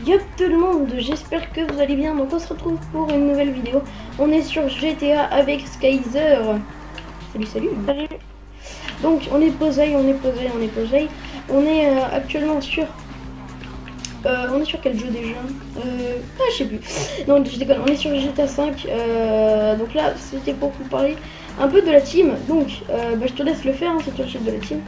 Yop tout le monde, j'espère que vous allez bien. Donc on se retrouve pour une nouvelle vidéo. On est sur GTA avec Skyzer. Salut. Donc on est posé. On est actuellement sur... on est sur quel jeu déjà je sais plus. Non, je déconne, on est sur GTA 5. Donc là, c'était pour vous parler un peu de la team. Donc, je te laisse le faire, hein, c'est toi le chef de la team.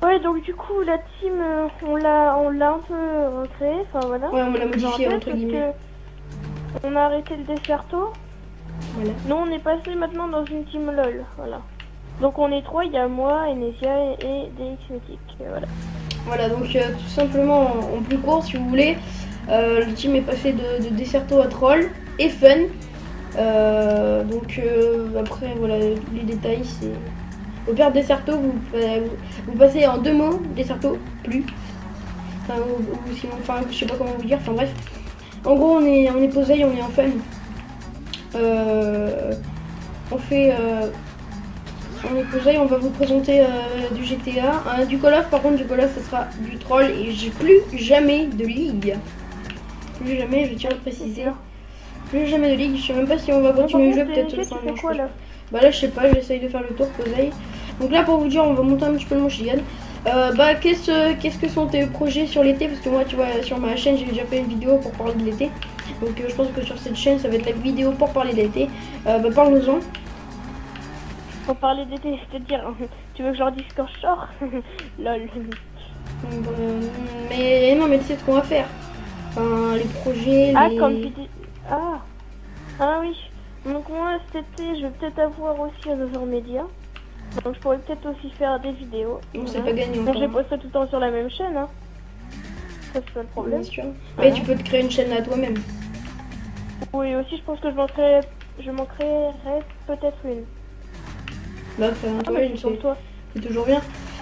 Ouais, donc du coup la team on l'a un peu recréée, enfin voilà. Ouais, on l'a modifié entre guillemets. On a arrêté le Desserto. Voilà. Nous on est passé maintenant dans une team LOL, voilà. Donc on est trois, il y a moi, Enesia et DX Mythic, voilà. Voilà, donc tout simplement en plus court si vous voulez, le team est passé de Desserto à Troll et Fun. Après voilà, les détails c'est... Au pire Desserto, vous passez en 2 mots, Desserto, plus. Enfin, ou sinon, enfin, je sais pas comment vous dire, enfin bref. En gros, on est posé, on est en fun. On est posé, on va vous présenter du GTA. Du Call of, par contre, du Call of, ce sera du Troll et j'ai plus jamais de ligue. Plus jamais, je tiens à le préciser. Plus jamais de ligue, je sais même pas si on va continuer à jouer peut-être. Bah là je sais pas, j'essaye de faire le tour posé. Donc là pour vous dire on va monter un petit peu le Montchiliad. Qu'est-ce que sont tes projets sur l'été? Parce que moi tu vois sur ma chaîne j'ai déjà fait une vidéo pour parler de l'été. Donc je pense que sur cette chaîne ça va être la vidéo pour parler de l'été. Parle-nous-en. Pour parler d'été, c'est-à-dire tu veux que je leur dise quand je sors? Lol. Mais non mais tu sais ce qu'on va faire. Enfin les projets, comme tu dis. Ah oui. Donc moi cet été je vais peut-être avoir aussi un over média. Donc je pourrais peut-être aussi faire des vidéos. On sait pas gagner encore. Donc je les posterai tout le temps sur la même chaîne, hein. Ça c'est pas le problème. Bien sûr. Mais tu peux te créer une chaîne à toi-même. Oui aussi je pense que je m'en créerai peut-être une. Bah c'est toujours bien.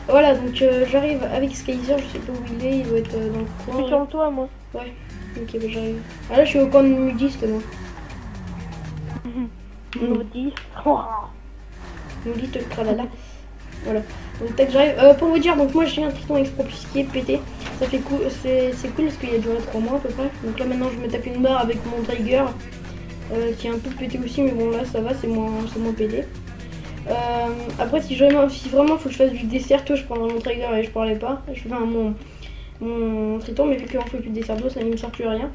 Voilà donc j'arrive avec Skyzer, je sais pas où il doit être dans le coin. Je suis sur le toit moi. Ouais. Ok bah j'arrive. Ah là je suis au camp de nudiste moi. Nudiste. Nudiste le tralala. Voilà. Donc tac j'arrive. Pour vous dire donc moi j'ai un Triton X Pro Plus qui est pété. Ça fait cool, c'est cool parce qu'il a duré 3 mois à peu près. Donc là maintenant je me tape une barre avec mon Tiger qui est un peu pété aussi mais bon là ça va, c'est moins pété. Après si vraiment faut que je fasse du Desserto, je prendrai mon Tiger et je parlais pas. Je fais mon Triton mais vu qu'on fait plus de Desserto ça ne me sert plus à rien.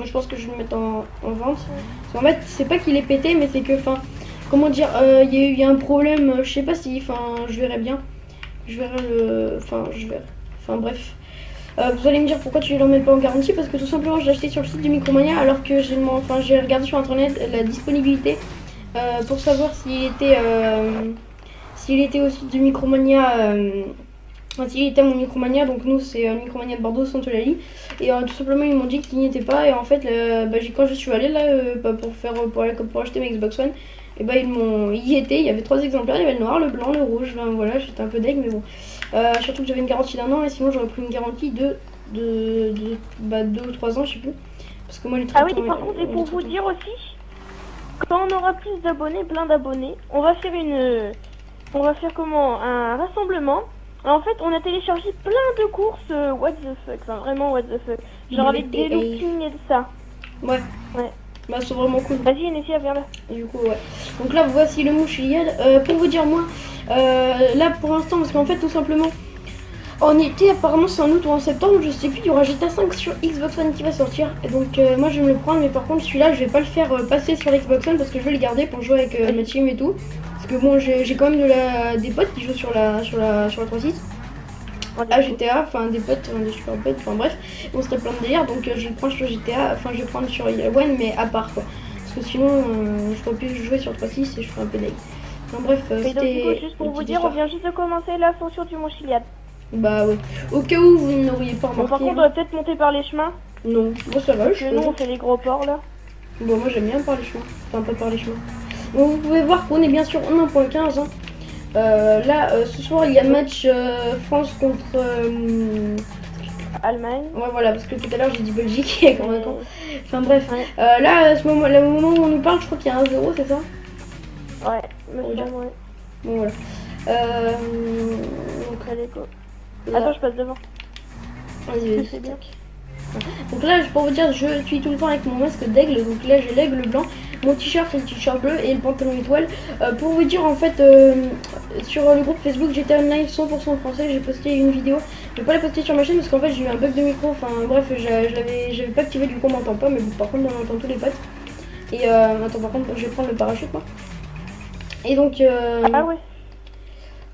Je pense que je vais le mettre en vente. Parce qu'en fait c'est pas qu'il est pété mais c'est que comment dire, il y a un problème, je sais pas si, je verrai bien. Je verrai bref. Vous allez me dire pourquoi tu ne l'emmènes pas en garantie, parce que tout simplement je l'ai acheté sur le site du Micromania alors que j'ai regardé sur internet la disponibilité pour savoir s'il était au site du Micromania. S'il était à mon Micromania, donc nous c'est Micromania de Bordeaux, Santolali, et tout simplement ils m'ont dit qu'il n'y était pas, et en fait quand je suis allée là pour acheter ma Xbox One, et il y était, il y avait 3 exemplaires, il y avait le noir, le blanc, le rouge, voilà, j'étais un peu deg mais bon. Surtout que j'avais une garantie d'1 an et sinon j'aurais pris une garantie de 2 ou 3 ans, je sais plus. Parce que moi les par contre, et pour vous dire aussi, quand on aura plus d'abonnés, plein d'abonnés, on va faire un rassemblement. En fait, on a téléchargé plein de courses what the fuck, enfin vraiment what the fuck. Genre avec des loopings et de ça. Ouais. Bah c'est vraiment cool. Vas-y Enesia, viens là. Et du coup ouais. Donc là voici le Montchiliad. Pour vous dire moi, là pour l'instant, parce qu'en fait tout simplement, en été apparemment c'est en août ou en septembre, je sais plus, il y aura GTA 5 sur Xbox One qui va sortir. Et donc moi je vais me le prendre, mais par contre celui-là je vais pas le faire passer sur Xbox One parce que je veux le garder pour jouer avec ma team et tout. Parce que bon j'ai quand même des potes qui jouent sur la 3.6. À GTA, des potes, des super potes, bref, on se tape plein de délire, donc je le prends sur GTA, je vais le prendre sur One mais à part quoi. Parce que sinon je pourrais plus jouer sur 3.6 et je ferai un peu d'aigle. Bref, c'était juste pour vous dire, on vient juste de commencer l'ascension du Montchiliad. Bah ouais, au cas où vous n'auriez pas remarqué. Bon, par contre on va peut-être monter par les chemins. Non, bon ça va, parce que nous on fait les gros ports là. Bon moi j'aime bien par les chemins, pas par les chemins. Bon, vous pouvez voir qu'on est bien sûr en 1.15 hein. Ce soir il y a match France contre Allemagne. Ouais voilà, parce que tout à l'heure j'ai dit Belgique et enfin bref, ouais. Là à ce moment, le moment où on nous parle, je crois qu'il y a 1-0, c'est ça? Ouais, ouais. Bon voilà. Donc allez go. Attends, je passe devant. Vas-y, vas-y. C'est bien. Donc là, pour vous dire, je suis tout le temps avec mon masque d'aigle. Donc là, j'ai l'aigle blanc. Mon t-shirt, c'est le t-shirt bleu et le pantalon étoile. Pour vous dire, en fait, sur le groupe Facebook GTA Online 100% français, j'ai posté une vidéo. Je vais pas la poster sur ma chaîne parce qu'en fait, j'ai eu un bug de micro. Enfin, bref, j'avais pas activé, du coup, on m'entend pas. Mais bon, par contre, on entend tous les potes. Et attends, par contre, je vais prendre le parachute, moi. Et donc, Ah ouais.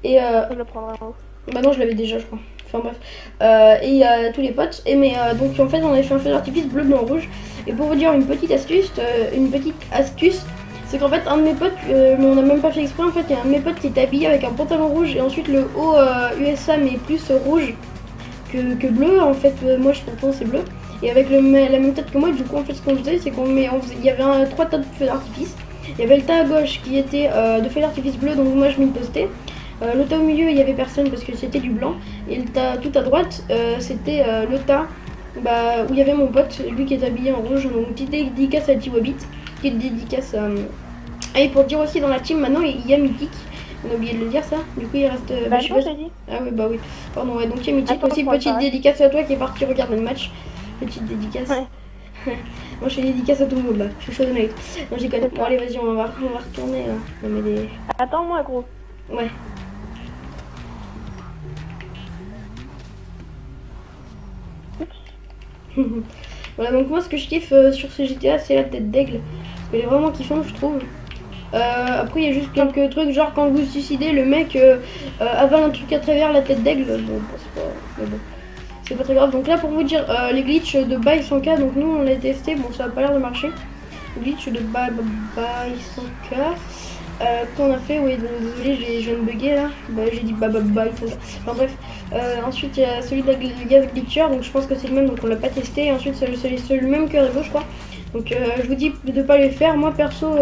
et Je le prendrai en haut. bah non, je l'avais déjà, je crois. Enfin bref. Et tous les potes. Et mais donc en fait, on avait fait un feu d'artifice bleu, blanc, rouge. Et pour vous dire une petite astuce, c'est qu'en fait, un de mes potes, mais on n'a même pas fait exprès, en fait, il y a un de mes potes qui était habillé avec un pantalon rouge et ensuite le haut USA, mais plus rouge que bleu. En fait, moi, je pense c'est bleu. Et avec la même tête que moi, du coup, en fait, ce qu'on faisait, c'est il y avait 3 tas de feux d'artifice. Il y avait le tas à gauche qui était de feux d'artifice bleu, donc moi je m'y postais. Le tas au milieu, il y avait personne parce que c'était du blanc. Et le tas tout à droite, c'était le tas où il y avait mon pote, lui qui est habillé en rouge. Donc petite dédicace à Tiwabit, petite dédicace et pour dire aussi dans la team maintenant, il y a Mythique. On a oublié de le dire ça, du coup il reste... Bah je sais non, pas j'ai dit. Ah oui, bah oui, pardon, ouais, donc il y a Mythique. Attends, aussi, petite dédicace à toi qui est parti regarder le match. Petite dédicace. Ouais. Moi je fais dédicace à tout le monde là, je suis chaud de mec. Non, j'y connais. Bon allez, vas-y, on va retourner là. On met des... Attends-moi, gros. Ouais. Voilà, donc moi ce que je kiffe sur ce GTA, c'est la tête d'aigle. Parce qu'elle est vraiment kiffante, je trouve. Après il y a juste quelques trucs, genre quand vous vous suicidez, le mec avale un truc à travers la tête d'aigle. Bon, c'est pas très grave. Donc là, pour vous dire, les glitches de Buy 100K, donc nous on l'a testé, bon ça a pas l'air de marcher. Glitch de Buy 100K. Qu'on a fait, oui, désolé, je viens de bugger là. Bah, j'ai dit bye. Enfin bref. Ensuite, il y a celui de la Gas Glitcher, donc je pense que c'est le même, donc on l'a pas testé. Et ensuite, c'est le même que Revo, je crois. Donc, je vous dis de pas les faire. Moi, perso,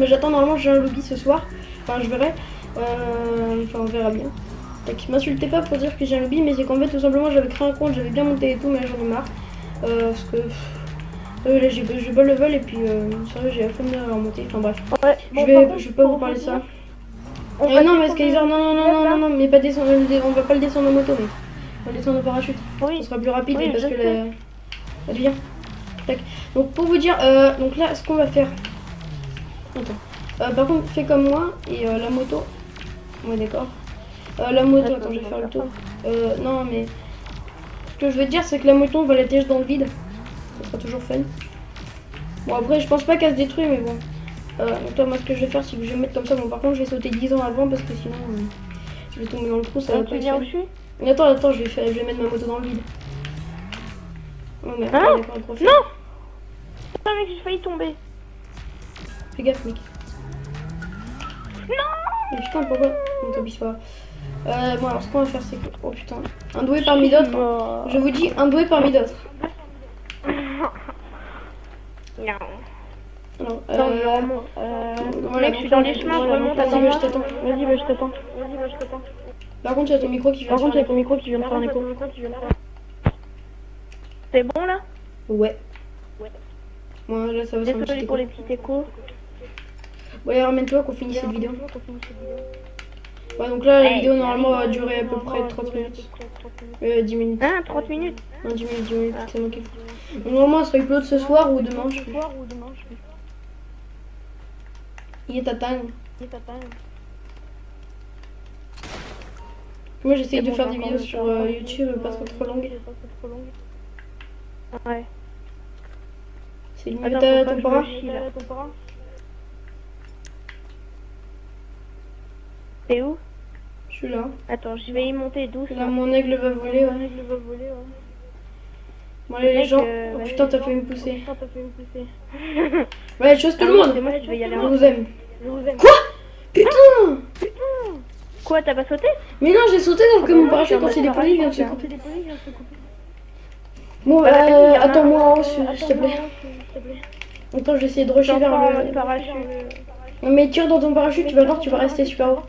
j'attends normalement, j'ai un lobby ce soir. Enfin, je verrai. Enfin, on verra bien. Donc, m'insultez pas pour dire que j'ai un lobby, mais c'est qu'en fait, tout simplement, j'avais créé un compte, j'avais bien monté et tout, mais là, j'en ai marre. Parce que. Là j'ai pas le level et puis sérieux j'ai la flemme de remonter, enfin bref. Ouais, bon, je vais pas vous parler de ça. Non mais Skyzer, non, mais pas descendre, on va pas le descendre en moto, mais on va le descendre en parachute. Oui. Ce sera plus rapide Oui, parce je que sais. la bien. Tac. Donc pour vous dire, donc là ce qu'on va faire. Attends. Par contre fais comme moi et la moto. Ouais d'accord. La moto, attends je vais faire le tour. Non mais ce que je veux dire c'est que la moto on va la tèche dans le vide. Ça sera toujours fun. Bon après je pense pas qu'elle se détruit mais bon. Donc toi moi ce que je vais faire c'est que je vais mettre comme ça. Bon par contre je vais sauter 10 ans avant parce que sinon je vais tomber dans le trou, ça va pas être fun. Attends, je vais mettre ma moto dans le vide. Oh merde, Ah, d'accord, profite. non. Putain mec, j'ai failli tomber. Fais gaffe mec. Non. Mais putain pourquoi on t'oblige pas. Bon alors ce qu'on va faire c'est que... Oh putain. Un doué parmi d'autres. Je vous dis un doué parmi d'autres. Non. Alors, Non, je remonte. Voilà, mec, je suis dans les chemins, je remonte, Vas-y, attends-moi. je t'attends. Vas-y, je t'attends. Par contre, il y a ton micro qui vient de faire un écho. C'est bon là? Ouais. Moi là ça va, c'est un petit Désolé écho. pour les petits échos. Bon allez, ramène-toi qu'on finisse cette vidéo. Ouais, donc là la vidéo normalement va durer à peu près 30 minutes. 10 minutes. Hein, 30 minutes? Non, 10 minutes, c'est moi qui fais. Donc normalement elle sera upload ce soir ou demain, je sais. Il est à time. Moi j'essaye de faire des vidéos sur YouTube pas trop longues. Ouais. C'est limite Attends, à faut pas ton que para. je me chie, là. T'es où? Je suis là. Attends, je vais y monter doucement. Là mon aigle va voler, ouais. Bon allez les Mec, gens. Oh putain t'as fait me pousser. Ouais, Ouais, chose tout le monde. C'est moi qui vais y aller. Je vous aime. Quoi? Putain. Quoi, t'as pas sauté? Mais non, j'ai sauté donc que mon parachute quand il est déployé vient de se couper. Bon, attends-moi en haut s'il te plaît. Attends, je vais essayer de rusher vers le parachute. Non mais tire dans ton parachute, tu vas voir, tu vas rester super haut.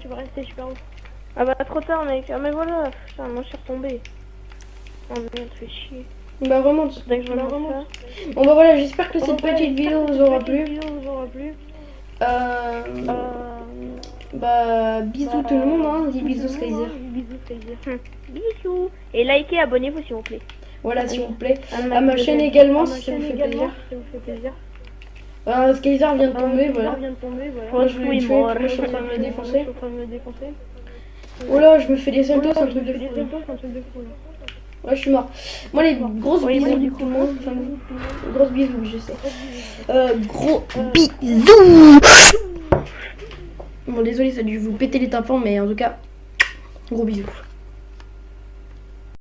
Ah bah trop tard mec, ah mais voilà, putain moi je suis retombée. Oh merde, fais chier. Bah remonte. Dès que je remonte ça. Bon bah voilà, j'espère que cette petite vidéo vous aura plu. Bah, bisous tout le monde, hein. Dis bisous Skyzer. Bisous Skyzer. Bisous. Et likez, abonnez-vous s'il vous plaît. Voilà, s'il vous plaît. À ma chaîne également, si ça vous fait plaisir. Skyzer vient de tomber, voilà. Moi, je voulais le tuer, moi, je suis en train de me défoncer. Oh là, je me fais des saltos, un truc de fou. Ouais, je suis mort. Moi, les grosses bisous du coup, moi. Enfin, grosses bisous, je sais. Gros bisous. Bon, désolé, ça a dû vous péter les tympans, mais en tout cas, gros bisous.